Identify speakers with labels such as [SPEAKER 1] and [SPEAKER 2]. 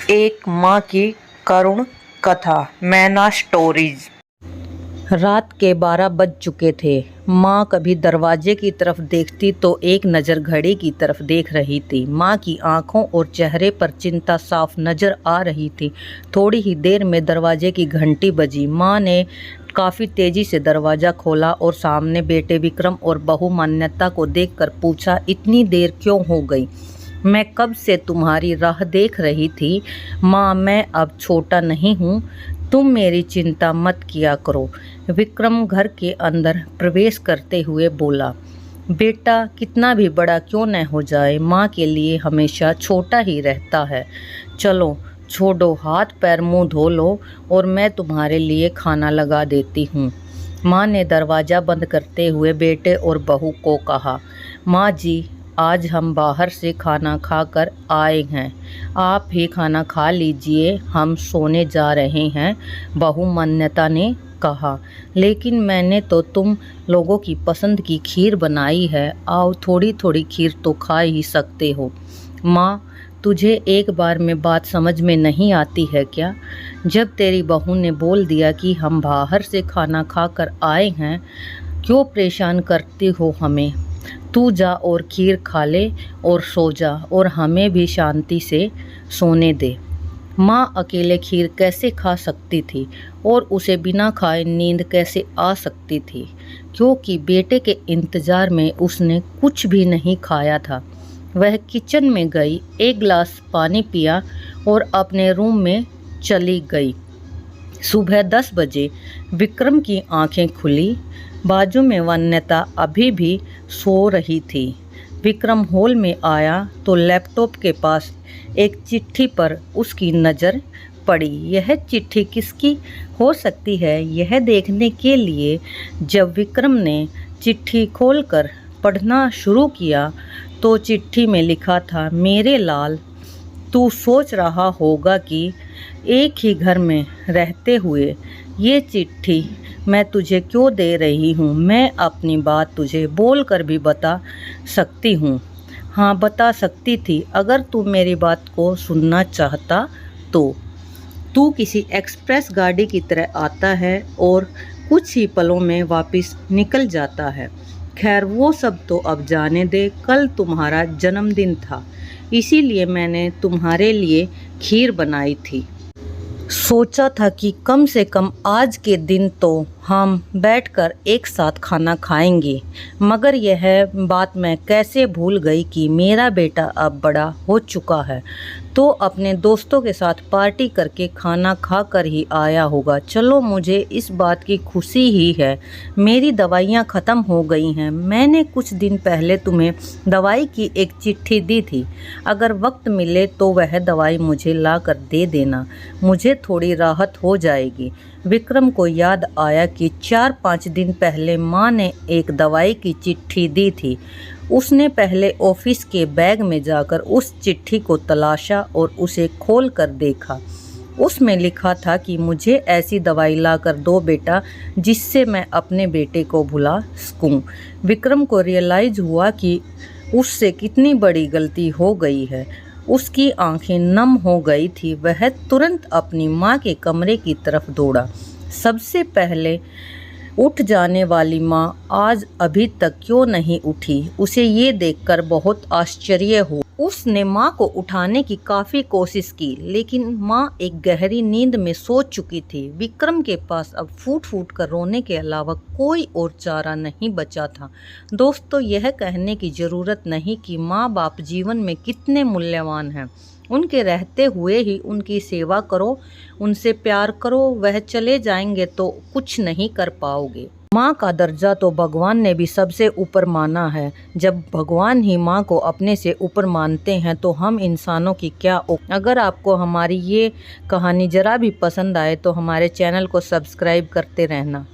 [SPEAKER 1] एक माँ की करुण कथा। मैना स्टोरीज। रात के 12 बज चुके थे। माँ कभी दरवाजे की तरफ देखती तो एक नज़र घड़ी की तरफ देख रही थी। माँ की आंखों और चेहरे पर चिंता साफ नजर आ रही थी। थोड़ी ही देर में दरवाजे की घंटी बजी। माँ ने काफ़ी तेजी से दरवाज़ा खोला और सामने बेटे विक्रम और बहू मान्यता को देखकर पूछा, इतनी देर क्यों हो गई? मैं कब से तुम्हारी राह देख रही थी। माँ, मैं अब छोटा नहीं हूँ, तुम मेरी चिंता मत किया करो। विक्रम घर के अंदर प्रवेश करते हुए बोला, बेटा कितना भी बड़ा क्यों न हो जाए, माँ के लिए हमेशा छोटा ही रहता है। चलो छोड़ो, हाथ पैर मुंह धो लो और मैं तुम्हारे लिए खाना लगा देती हूँ। माँ ने दरवाज़ा बंद करते हुए बेटे और बहू को कहा, माँ जी, आज हम बाहर से खाना खाकर आए हैं, आप भी खाना खा लीजिए, हम सोने जा रहे हैं। बहू मान्यता ने कहा, लेकिन मैंने तो तुम लोगों की पसंद की खीर बनाई है, आओ थोड़ी थोड़ी खीर तो खा ही सकते हो। माँ, तुझे एक बार में बात समझ में नहीं आती है क्या? जब तेरी बहू ने बोल दिया कि हम बाहर से खाना खाकर आए हैं, क्यों परेशान करती हो हमें? तू जा और खीर खा ले और सो जा और हमें भी शांति से सोने दे। माँ अकेले खीर कैसे खा सकती थी और उसे बिना खाए नींद कैसे आ सकती थी, क्योंकि बेटे के इंतज़ार में उसने कुछ भी नहीं खाया था। वह किचन में गई, एक गिलास पानी पिया और अपने रूम में चली गई। सुबह 10 बजे विक्रम की आंखें खुली। बाजू में मान्यता अभी भी सो रही थी। विक्रम हॉल में आया तो लैपटॉप के पास एक चिट्ठी पर उसकी नज़र पड़ी। यह चिट्ठी किसकी हो सकती है, यह देखने के लिए जब विक्रम ने चिट्ठी खोलकर पढ़ना शुरू किया तो चिट्ठी में लिखा था, मेरे लाल, तू सोच रहा होगा कि एक ही घर में रहते हुए ये चिट्ठी मैं तुझे क्यों दे रही हूँ। मैं अपनी बात तुझे बोलकर भी बता सकती हूँ। हाँ, बता सकती थी अगर तू मेरी बात को सुनना चाहता तो। तू किसी एक्सप्रेस गाड़ी की तरह आता है और कुछ ही पलों में वापस निकल जाता है। खैर वो सब तो अब जाने दे, कल तुम्हारा जन्मदिन था, इसीलिए मैंने तुम्हारे लिए खीर बनाई थी। सोचा था कि कम से कम आज के दिन तो हम बैठकर एक साथ खाना खाएंगे, मगर यह बात मैं कैसे भूल गई कि मेरा बेटा अब बड़ा हो चुका है तो अपने दोस्तों के साथ पार्टी करके खाना खा कर ही आया होगा। चलो, मुझे इस बात की खुशी ही है। मेरी दवाइयाँ ख़त्म हो गई हैं। मैंने कुछ दिन पहले तुम्हें दवाई की एक चिट्ठी दी थी, अगर वक्त मिले तो वह दवाई मुझे ला कर दे देना, मुझे थोड़ी राहत हो जाएगी। विक्रम को याद आया कि 4-5 दिन पहले माँ ने एक दवाई की चिट्ठी दी थी। उसने पहले ऑफिस के बैग में जाकर उस चिट्ठी को तलाशा और उसे खोल कर देखा। उसमें लिखा था कि मुझे ऐसी दवाई ला कर दो बेटा, जिससे मैं अपने बेटे को भुला सकूं। विक्रम को रियलाइज़ हुआ कि उससे कितनी बड़ी गलती हो गई है। उसकी आंखें नम हो गई थी। वह तुरंत अपनी माँ के कमरे की तरफ दौड़ा। सबसे पहले उठ जाने वाली माँ आज अभी तक क्यों नहीं उठी, उसे ये देखकर बहुत आश्चर्य हुआ। उसने माँ को उठाने की काफ़ी कोशिश की, लेकिन माँ एक गहरी नींद में सो चुकी थी। विक्रम के पास अब फूट फूट कर रोने के अलावा कोई और चारा नहीं बचा था। दोस्तों, यह कहने की ज़रूरत नहीं कि माँ बाप जीवन में कितने मूल्यवान हैं। उनके रहते हुए ही उनकी सेवा करो, उनसे प्यार करो, वह चले जाएंगे तो कुछ नहीं कर पाओगे। माँ का दर्जा तो भगवान ने भी सबसे ऊपर माना है। जब भगवान ही माँ को अपने से ऊपर मानते हैं तो हम इंसानों की क्या अगर आपको हमारी ये कहानी ज़रा भी पसंद आए तो हमारे चैनल को सब्सक्राइब करते रहना।